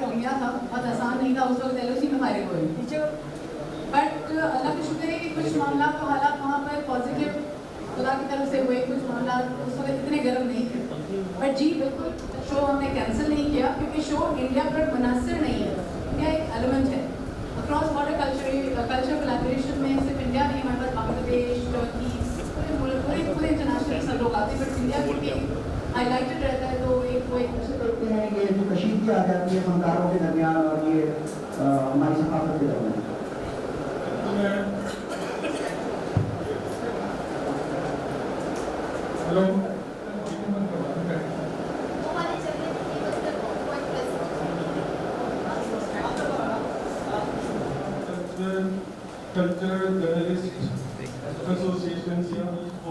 India था, बहुत आसान नहीं था, उस वक्त LOC में फायरिंग हो रही थी, बट अल्लाह का शुक्र है कि कुछ मामला तो हालात वहाँ पर पॉजिटिव खुदा की तरफ से हुए, कुछ मामला उस वक्त इतने गर्म नहीं थे। बट जी बिल्कुल शो हमने कैंसिल नहीं किया, क्योंकि शो इंडिया पर मुनासिर नहीं है, इंडिया एक एलिमेंट है। अक्रॉस बॉर्डर कल्चर कोलैबोरेशन में सिर्फ इंडिया नहीं, हमारे पास बांग्लादेश, टर्की, पूरे इंटरनेशनल सब लोग आते हैं, बट इंडिया भी हाईलाइटेड रहता है, तो वो एक कैसे करते हैं ये जो कशीदगी आ जाती है फनकारों के दरमियान और ये हमारी सफाकत के दरमियान? कल्चरल जर्नलिस्ट एसोसिएशन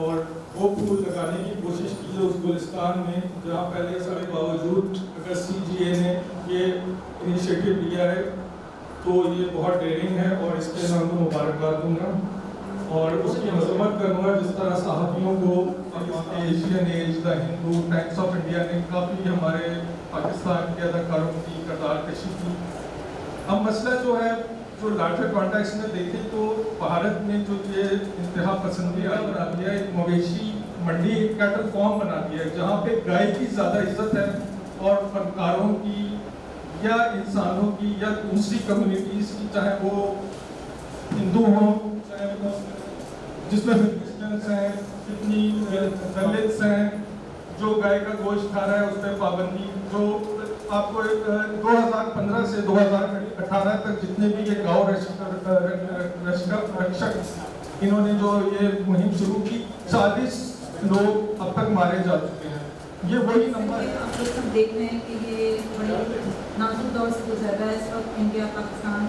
और वो फूल लगाने की कोशिश की है उस गुलिस्तान में, जहाँ पहले के बावजूद अगर CGA ने ये इनिशिएटिव लिया है तो ये बहुत डेयरिंग है और इसके नाम को मुबारकबाद दूंगा और उसकी मजम्मत करूँगा। जिस तरह सहाफ़ियों को Asian Age, the Hindu, Times of India ने काफ़ी हमारे पाकिस्तान के अदाकारों की किरदार कशी की। अब मसला जो है, जो लार्जर कॉन्टेक्स्ट में देखें तो भारत में जो ये इंतहा पसंदी बना दिया, एक मवेशी मंडी, एक कैटल फॉर्म बना दिया है, जहाँ पे गाय की ज़्यादा इज्जत है और फनकारों की या इंसानों की या दूसरी कम्युनिटीज़ की, चाहे वो हिंदू हों, चाहे वो जिसमें क्रिश्चियंस हैं, कितनी दलित्स हैं, जो गाय का गोश्त खा रहा है उस पर पाबंदी, जो आपको 2015 से 2018 तक जितने भी ये गाँव रक्षक इन्होंने जो ये मुहिम शुरू की, 40 लोग अब तक मारे जा चुके हैं। ये वही नंबर है। आप लोग सब देख रहे हैं कि ये बड़े नाजुक दौर से गुजर रहा है इस वक्त इंडिया पाकिस्तान,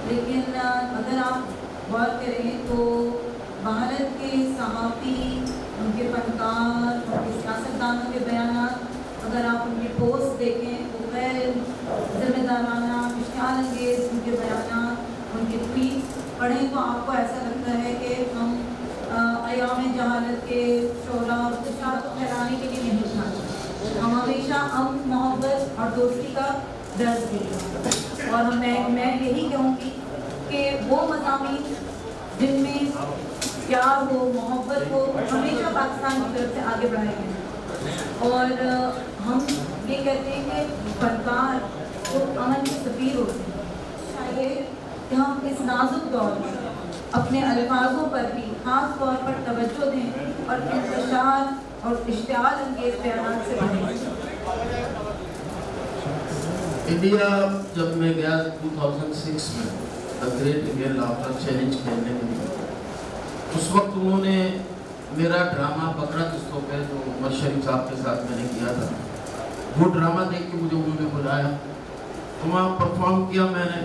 लेकिन अगर आप गौर करें तो भारत के सहाफ़ी, उनके फनकार, उनके सियासतदानों के बयान, अगर आप उनके पोस्ट देखें तो गैर जिम्मेदाराना, इश्तिहाल अंगेज़ उनके बयान, उनके ट्वीट पढ़ें तो आपको ऐसा लगता है कि हम अयाम जहालत के शोरा और तशाद को फैलाने के लिए नहीं चाहते। हम हमेशा अमन, मोहब्बत और दोस्ती का दर्ज देंगे और मैं यही कहूँगी कि वो मज़ामीन जिनमें प्यार हो, मोहब्बत हो, हमेशा पाकिस्तान की तरफ से आगे बढ़ाए गए। और हम ये कहते हैं कि फनकार जो अमन के सफ़ीर होते हैं, चाहिए कि हम इस नाजुक दौर में अपने अल्फाजों पर भी ख़ास तौर पर तवज्जो दें और इंतशार और इश्तिहाल अंगेज़ बयान से बचें। इंडिया जब मैं गया 2006 में the great Indian laughter challenge खेलने के लिए, उस वक्त उन्होंने मेरा ड्रामा बकरा किस्तों पे जो उमर शरीफ साहब के साथ मैंने किया था, वो ड्रामा देख के मुझे उन्होंने बुलाया, तो वहाँ परफॉर्म किया मैंने।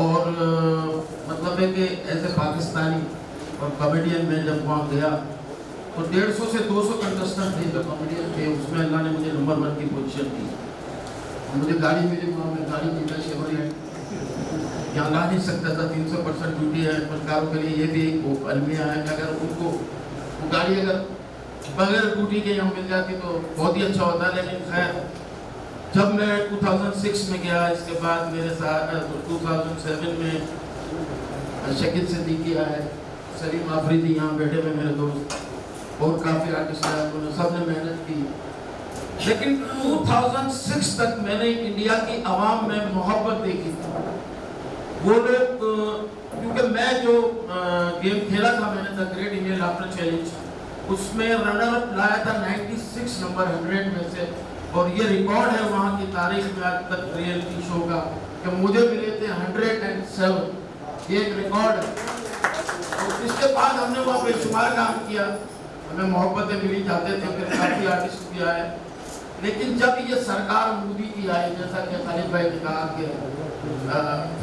और मतलब है कि एज ए पाकिस्तानी और कॉमेडियन में जब वहाँ गया तो 150 से 200 कंटेस्टेंट थे जो कॉमेडियन थे, उसमें अल्लाह ने मुझे नंबर 1 की पोजीशन दी। मुझे गाड़ी मिली, वहाँ मैं गाड़ी जीता शेवरलेट, यहाँ ला नहीं सकता था, 300% ड्यूटी है फनकारों के लिए। ये भी एक अलमिया है कि अगर उनको वो गाड़ी अगर बगैर ड्यूटी के यहाँ मिल जाती तो बहुत ही अच्छा होता। लेकिन खैर जब मैं 2006 में गया, इसके बाद मेरे साथ 2007 में शकील सिद्दीकी आए, सलीम आफरीदी यहाँ बैठे हुए मेरे दोस्त, और काफ़ी आर्टिस्ट आए, उन्होंने सब ने मेहनत की। लेकिन 2006 तक मैंने इंडिया की आवाम में मोहब्बत देखी थी। वो लोग क्योंकि मैं जो गेम खेला था मैंने, the great Indian laughter challenge, उसमें रनर अप लाया था 96 नंबर 100 में से, और ये रिकॉर्ड है वहाँ की तारीख में आज तक रियलिटी शो का कि मुझे मिले थे 107। ये एक रिकॉर्ड है। तो इसके बाद हमने वहाँ बेशुमार काम किया, हमें मोहब्बतें मिली जाते थे, फिर काफ़ी आर्टिस्ट भी आए। लेकिन जब ये सरकार मोदी की आई, जैसा कि खालिद भाई ने कहा कि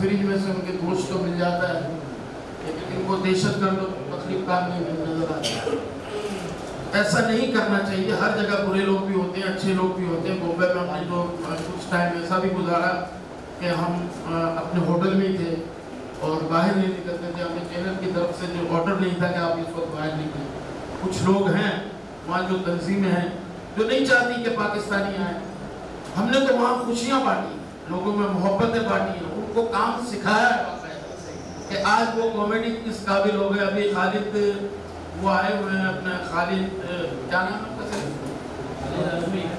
फ्रिज में से उनके गोश्त तो मिल जाता है, लेकिन इनको दहशतगर्द तकलीफ काम नहीं नजर आता। ऐसा नहीं करना चाहिए। हर जगह बुरे लोग भी होते हैं, अच्छे लोग भी होते हैं। बॉम्बे में हमने जो कुछ टाइम ऐसा भी गुजारा कि हम अपने होटल में ही थे और बाहर नहीं निकलते थे। हमें चैनल की तरफ से जो ऑर्डर नहीं था कि आप इस वक्त बाहर निकलें। कुछ लोग हैं वहाँ जो तंजीमें हैं जो नहीं चाहती कि पाकिस्तानी आए। हमने तो वहाँ खुशियाँ बांटी, लोगों में मोहब्बतें बांटी हैं, उनको काम सिखाया है कि आज वो कॉमेडी किस काबिल हो गए। अभी खालिद वो आए हुए हैं, अपना खालिद क्या नाम है,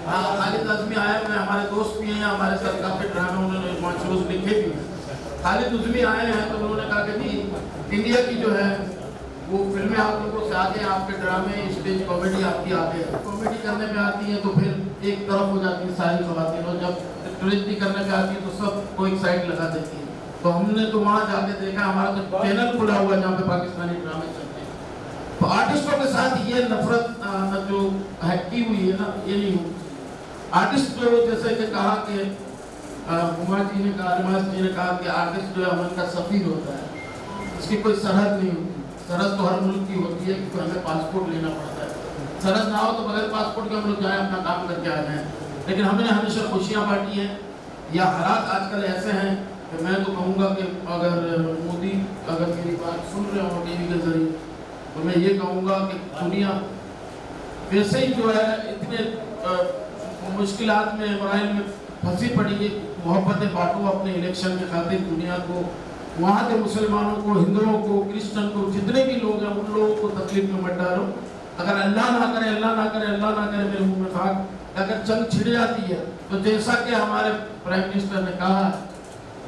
हाँ खालिद आज़मी आए हुए हैं, हमारे दोस्त भी हैं, हमारे साथ काफ़ी ड्रामे उन्होंने मशहूर लिखे भी हैं। खालिद आज़मी आए हैं तो उन्होंने कहा कि जी इंडिया की जो है वो फिल्में आप लोगों से आगे, आपके ड्रामे स्टेज कॉमेडी आपकी आगे है। कॉमेडी करने में आती है तो फिर एक तरफ हो जाती है सारी ख़वातीन, और जब ट्रेजिडी करने में आती है तो सब को एक साइड लगा देती है। तो हमने तो वहाँ जाके देखा, हमारा तो चैनल खुला हुआ है जहाँ पे पाकिस्तानी ड्रामे चलते हैं। तो आर्टिस्टों के साथ ये नफरत जो है की हुई है ना, ये नहीं हुई। आर्टिस्ट जो जैसे कि कहा कि हुमा जी ने कहा, अरमाज जी ने कहा कि आर्टिस्ट जो है अमन का सफ़ीर होता है, इसकी कोई सरहद नहीं होती। सरहद तो हर मुल्क की होती है क्योंकि हमें पासपोर्ट लेना पड़ता है। सरहद ना हो तो बगैर पासपोर्ट के हम लोग जाएँ, अपना काम करके आ जाएँ। लेकिन हमने हमेशा खुशियाँ बांटी हैं। या हालात आजकल ऐसे हैं कि मैं तो कहूँगा कि अगर मोदी अगर मेरी बात सुन रहे हो टीवी के जरिए, तो मैं ये कहूँगा कि दुनिया वैसे ही जो है इतने मुश्किलात में, मराइल में फंसी पड़ी है। मोहब्बतें बांटो अपने इलेक्शन के खातिर दुनिया को, वहाँ के मुसलमानों को, हिंदुओं को, क्रिश्चियन को, जितने भी लोग हैं उन लोगों को तकलीफ में मत डालो। अगर अल्लाह ना करे, अल्लाह ना करे, अल्लाह ना करे मेरे मुँह में खाक, अगर जंग छिड़ जाती है तो जैसा कि हमारे प्राइम मिनिस्टर ने कहा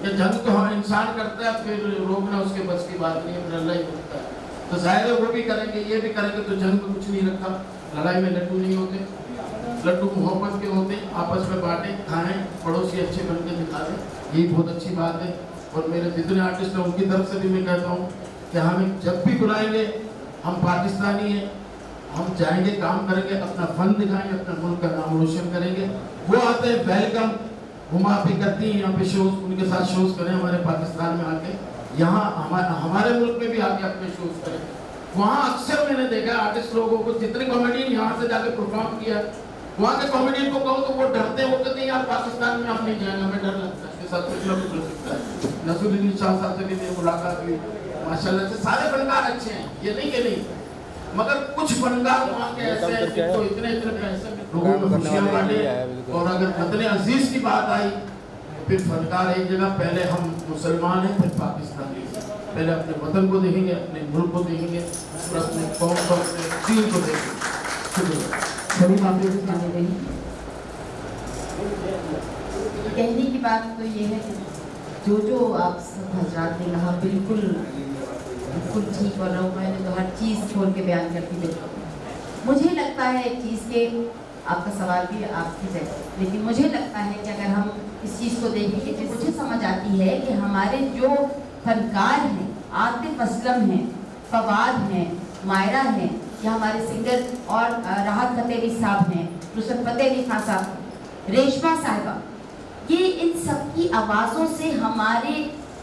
ये जंग तो हम इंसान करता है, फिर रोकना उसके बस की बात नहीं है, फिर अल्लाह ही रोकता है। तो जाहिर है वो भी करेंगे, ये भी करेंगे, तो जंग में कुछ नहीं रखा। लड़ाई में लड्डू नहीं होते, लड्डू मोहब्बत के होते, आपस में बांटें, खाएं, पड़ोसी अच्छे बन के दिखा दें, यही बहुत अच्छी बात है। और मेरे जितने आर्टिस्ट हैं उनकी तरफ से भी मैं कहता हूँ कि हमें जब भी बुलाएंगे, हम पाकिस्तानी हैं, हम जाएंगे, काम करेंगे, अपना फन दिखाएंगे, अपने मुल्क का नाम रोशन करेंगे। वो आते हैं वेलकम, घुमा भी करती हैं यहाँ पे शोज, उनके साथ शोज करें हमारे पाकिस्तान में आके, यहाँ हमारे मुल्क में भी आके अपने शोज करें। वहाँ अक्सर मैंने देखा आर्टिस्ट लोगों को, जितने कॉमेडियन यहाँ से जाके परफॉर्म किया, वहाँ के कॉमेडियन को कहो तो वो डरते हैं, वो कहते हैं यार पाकिस्तान में हम नहीं जाएंगे, हमें डर लगता है, इसके साथ कुछ ना कुछ हो सकता है। नसरुद्दीन शाह साहब से भी मेरी मुलाकात हुई, माशाल्लाह से सारे फनकार अच्छे हैं, ये नहीं कि नहीं, मगर कुछ फनकार वहाँ के ऐसे हैं तो इतने पैसे लोगों को खुशियाँ बांटे। और अगर वतन अजीज की बात आई तो फिर फनकार एक जगह, पहले हम मुसलमान हैं फिर पाकिस्तानी, पहले अपने वतन को देखेंगे, अपने मुल्क को देखेंगे, और अपने कौम को, अपने चीन को देखेंगे। शुक्रिया। सभी मामले में जाने गई कहने की बात तो ये है कि जो आप सब हजरात ने कहा बिल्कुल ठीक बोल रहा हूँ। मैंने तो हर चीज़ खोल के बयान करती बिल्कुल। मुझे लगता है एक चीज़ के, आपका सवाल भी आपकी है, लेकिन मुझे लगता है कि अगर हम इस चीज़ को देखेंगे तो मुझे समझ आती है कि हमारे जो फनकार हैं, आतिफ असलम हैं, फवाद हैं, मायरा हैं, या हमारे सिंगर और राहत फतेह अली साहब हैं, नुसरत फतेह अली खान साहब, रेशमा साहिबा, ये इन सब की आवाज़ों से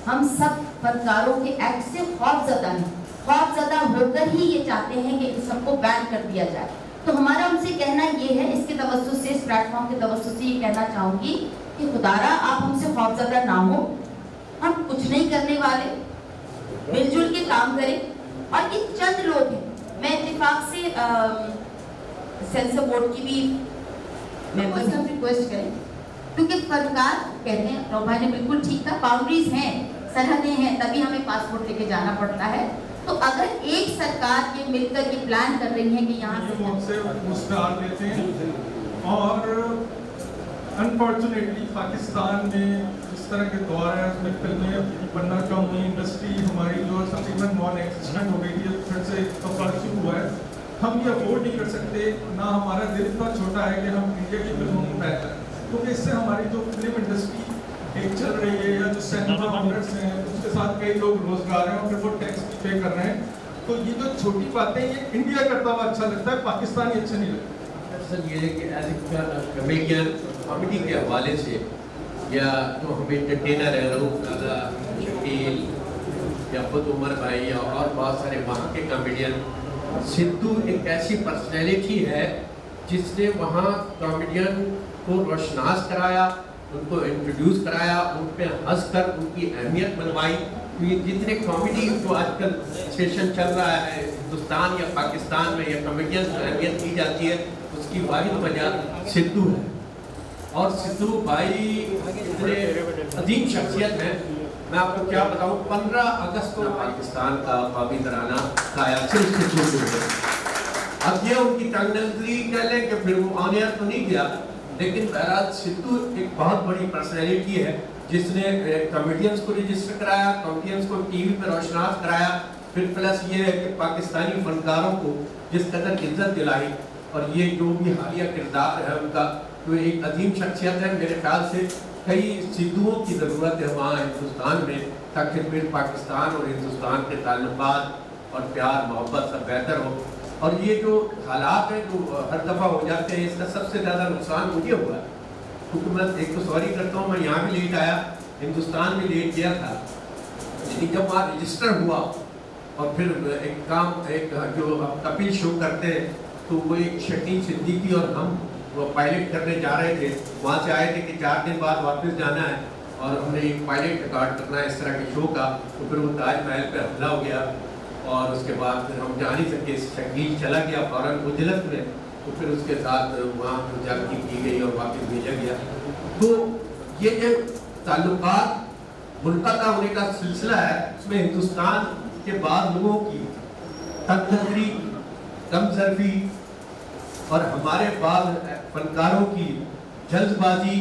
हम सब फनकारों के एक्ट से खौफज़दा हैं। खौफज़दा होकर ही ये चाहते हैं कि इन सबको बैन कर दिया जाए। तो हमारा उनसे कहना ये है, इसके तवज्जुह से, इस प्लेटफॉर्म के तवज्जुह से ये कहना चाहूँगी कि खुदारा आप हमसे खौफज़दा ना हो, हम कुछ नहीं करने वाले, मिलजुल के काम करें। और इन चंद लोग हैं, मैं इत्तेफाक से सेंसर बोर्ड की भी मेंबर्स से रिक्वेस्ट करें, क्योंकि फनकार कहते हैं, राव भाई ने बिल्कुल ठीक था, बाउंड्रीज हैं, सरहदें हैं, तभी हमें पासपोर्ट लेके जाना पड़ता है। तो अगर एक सरकार ये मिलकर ये प्लान कर रही है कि यहाँ से हमसे मुस्कुराहट देते हैं। और अनफॉर्चुनेटली पाकिस्तान में जिस तरह के दौर है उसमें फिल्में बनना कम हुई, इंडस्ट्री हमारी जो तकरीबन नॉन एक्सिस्टेंट हो गई थी, फिर से शुरू हुआ है। हम ये अफोर्ड नहीं कर सकते, ना हमारा दिल इतना छोटा है कि हम इंडिया की फिल्मों में बैठ जाए, क्योंकि इससे हमारी जो फिल्म इंडस्ट्री एक चल रही है, या जो सिनेमा ऑनर्स हैं उसके साथ कई लोग रोजगार हैं और फिर वो टैक्स भी पे कर रहे हैं। तो ये जो छोटी बातें ये इंडिया करता हुआ अच्छा लगता है, पाकिस्तान ये अच्छा नहीं लगता। सर ये है कि एज ए कमेडियन कॉमेडी के हवाले से, या जो हमें एंटरटेनर है, रऊफ दादा, शकील या खुद उमर भाई या और बहुत सारे वहाँ के कॉमेडियन, सिद्धू एक ऐसी पर्सनैलिटी है जिसने वहाँ कॉमेडियन को रोशनास कराया, उनको इंट्रोड्यूस कराया, उन पर हंस कर उनकी अहमियत बनवाई। तो ये जितने कॉमेडी जो आजकल सेशन चल रहा है हिंदुस्तान या पाकिस्तान में, या कॉमेडियन को अहमियत दी जाती है, उसकी वाहिद वजह सिद्धू है। और सिद्धू भाई इतने अजीम शख्सियत हैं। मैं आपको क्या बताऊं, 15 अगस्त को पाकिस्तान का कौमी तराना गाया सिर्फ सिद्धू के। अब ये उनकी टंगनजरी कह लें कि फिर वो ऑन एयर तो नहीं गया, लेकिन बहरहाल सिद्धू एक बहुत बड़ी पर्सनैलिटी है जिसने कॉमेडियंस को रजिस्टर कराया, कॉमेडियंस को टीवी पर रोशनास कराया, फिर प्लस ये है कि पाकिस्तानी फनकारों को जिस कदर इज्जत दिलाई, और ये जो भी हालिया किरदार है उनका, तो एक अजीम शख्सियत है। मेरे ख्याल से कई सिद्धुओं की ज़रूरत है वहाँ हिंदुस्तान में, ताकि फिर पाकिस्तान और हिंदुस्तान के ताल्लुकात और प्यार मोहब्बत सब बेहतर हो। और ये जो हालात हैं जो हर दफ़ा हो जाते हैं, इसका सबसे ज़्यादा नुकसान मुझे हुआ है, क्योंकि मैं एक तो सॉरी करता हूँ, मैं यहाँ भी लेट आया, हिंदुस्तान में लेट गया था, लेकिन जब वहाँ रजिस्टर हुआ और फिर एक काम, एक जो कपिल शो करते हैं, तो वो एक शकील सिद्दीकी और हम वो पायलट करने जा रहे थे, वहाँ से आए थे कि 4 दिन बाद वापस जाना है, और हमने एक पायलट रिकॉर्ड करना है इस तरह के शो का। तो फिर वो ताजमहल पे हमला हो गया, और उसके बाद फिर हम जा नहीं सके, शकील चला गया फ़ौरन उजलत में, तो फिर उसके साथ वहाँ जागती की गई और वापस भेजा गया। तो ये जो ताल्लुकात मुनक़ता होने का सिलसिला है, उसमें हिंदुस्तान के बाद लोगों की तकदरी, कमज़रफ़ी और हमारे बाद फनकारों की जल्दबाजी,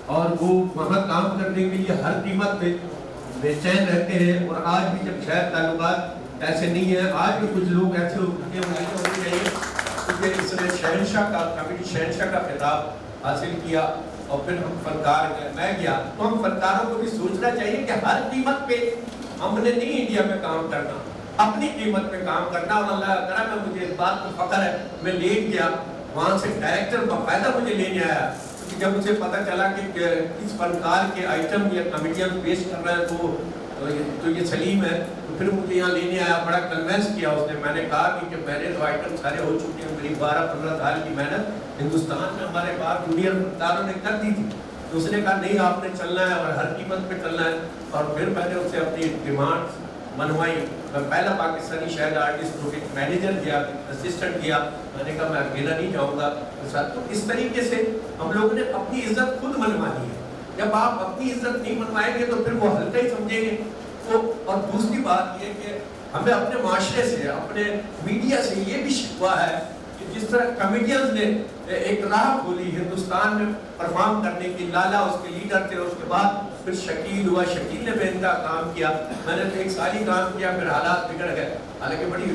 और वो वहाँ काम करने के लिए हर कीमत पे बेचैन रहते हैं। और आज भी जब शायद ताल्लुकात ऐसे नहीं है, आज भी कुछ लोग ऐसे होने चाहिए, क्योंकि इसने शहनशाह का, कॉमेडी शहनशाह का खिताब हासिल किया, और फिर हम फनकार गए, मैं गया, तो हम फनकारों को भी सोचना चाहिए कि हर कीमत पे हमने नहीं इंडिया में काम करना, अपनी कीमत पे काम करना। और अल्लाह करा, मैं मुझे इस बात पर फख्र है, मैं लेट गया, वहाँ से डायरेक्टर बाकायदा मुझे लेने आया, क्योंकि जब मुझे पता चला कि इस फनकार के आइटम या कॉमेडियन पेश कर रहे हैं तो ये सलीम है, तो फिर मुझे यहाँ लेने आया, बड़ा कन्वेंस किया उसने। मैंने कहा कि मेरे तो आइटम सारे हो चुके हैं, मेरी 12-15 साल की मेहनत हिंदुस्तान में हमारे बाहर जूनियर फनकारों ने कर दी थी। तो उसने कहा नहीं, आपने चलना है और हर कीमत पे चलना है। और फिर मैंने उससे अपनी डिमांड्स मनवाई। मैं पहला पाकिस्तानी शायद आर्टिस्ट को मैनेजर किया, असिस्टेंट किया, मैंने कहा मैं अकेला नहीं जाऊँगा। तो इस तरीके से हम लोगों ने अपनी इज्जत खुद मनवानी है। जब आप अपनी इज्जत नहीं मनवाएंगे तो फिर वो हल्का ही समझेंगे। तो और दूसरी बात ये कि हमें अपने माशरे से, अपने मीडिया से ये भी शिकवा है कि जिस तरह कॉमेडियंस ने एक राह खोली हिंदुस्तान में परफॉर्म करने की, लाला उसके लीडर थे, उसके बाद फिर शकील हुआ, शकील ने बेहतरीन काम किया, मैंने तो 1 साल ही काम किया, फिर हालात बिगड़ गए। हालांकि बड़ी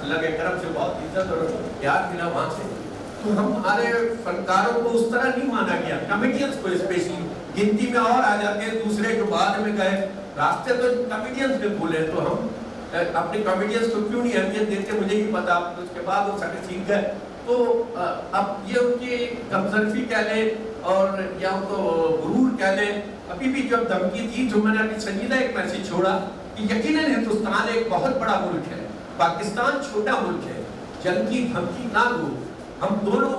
अल्लाह के करम से बहुत इज्जत और प्यार मिला वहाँ से। तो हमारे फनकारों को उस तरह नहीं माना गया, कॉमेडियंस को स्पेशली गिनती में और आ जाते हैं, दूसरे जो बाद में गए रास्ते तो कॉमेडियंस ने बोले, तो हम अपने कॉमेडियंस को क्यों नहीं अहमियत देते, मुझे नहीं पता। तो उसके बाद वो सारे सीख गए। तो अब ये उनकी कमजोरी कह लें और या उनको गुरूर कह लें, अभी भी जब धमकी दी, जो मैंने अभी संजीदा एक मैसेज छोड़ा कि यकीनन हिंदुस्तान एक बहुत बड़ा मुल्क है, पाकिस्तान छोटा मुल्क है, जंग की धमकी ना दो। हम दोनों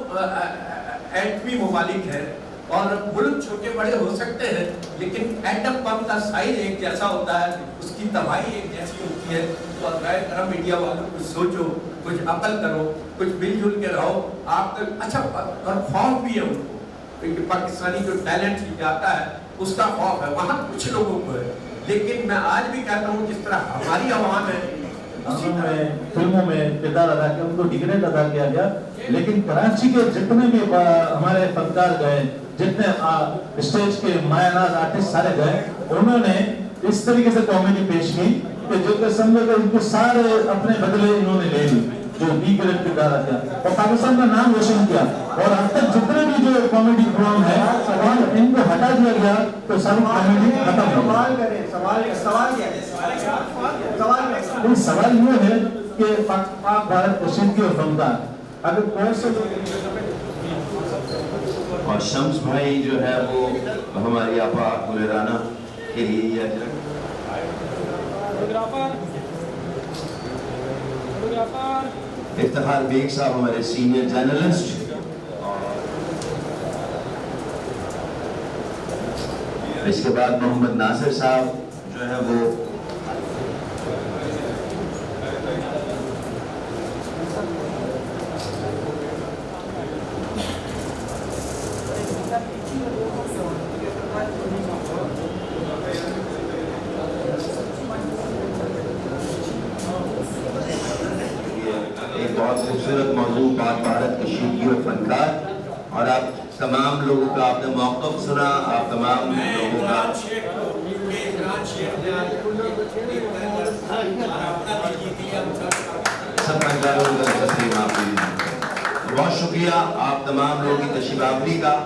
एटमी ममालिक हैं और मुल्क छोटे बड़े हो सकते हैं, लेकिन एटम बम का साइज एक जैसा होता है, उसकी तबाही एक जैसी होती है। तो गैर करम मीडिया वालों कुछ सोचो, कुछ अकल करो, कुछ मिलजुल के रहो। आप अच्छा, और खौफ भी है उनको, क्योंकि पाकिस्तानी जो टैलेंट आता है उसका खौफ है, वहाँ कुछ लोगों को है। लेकिन मैं आज भी कहता हूँ जिस तरह हमारी आवाम है, फिल्मों में किरदार अदा किया, उनको डिग्रेड अदा किया गया। लेकिन कराची के जितने भी हमारे फनकार गए, जितने स्टेज के मायानाज आर्टिस्ट सारे गए, उन्होंने इस तरीके से कॉमेडी पेश की कि जो समझो कि इनको सारे अपने बदले इन्होंने ले ली, जो बी ग्रेड किरदार किया और पाकिस्तान का नाम रोशन किया। और अब तक जितने भी जो कॉमेडी फिल्म है, और इनको हटा दिया गया तो सारी कॉमेडी खत्म हो गई। सवाल ये है कि पाक भारत कशीदगी और फनकार अगर कौन से, और शम्स भाई जो है वो हमारी आपा गुलेराना के लिए ही अजर इफ्तिखार बेग साहब हमारे सीनियर जर्नलिस्ट, इसके बाद मोहम्मद नासिर साहब जो है वो बहुत खूबसूरत मौजू पाक भारत के शिल्पी और फनकार, और आप तमाम लोगों का आपने मौक़िफ़ सुना, आप तमाम लोगों का सब फनकारों का तस्लीम आप बहुत शुक्रिया आप तमाम लोगों की तशरीफ़ आवरी का।